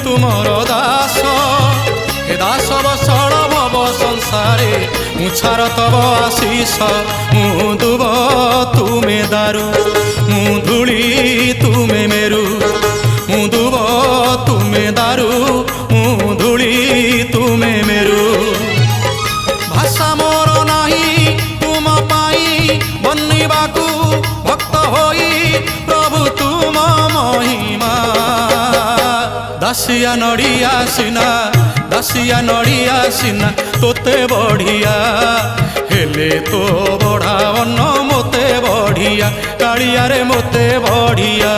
तुमर दास हे दास बसड़ भव संसारे मुछार तब आशीष मु दुब तुमे दारू मु धूली तुमे मेरु मु दुब तुमे दारू मु धूली तुमे मेरु भाषा मोर नाही तुम पाई बनिबाकू भक्त होई प्रभु तुम महिमा दासिया नड़िया सिना दासिया नड़िया सिना तोते बढ़िया हेले तो बढ़ा अन्न मोते बढ़िया कालिया रे मोते बढ़िया।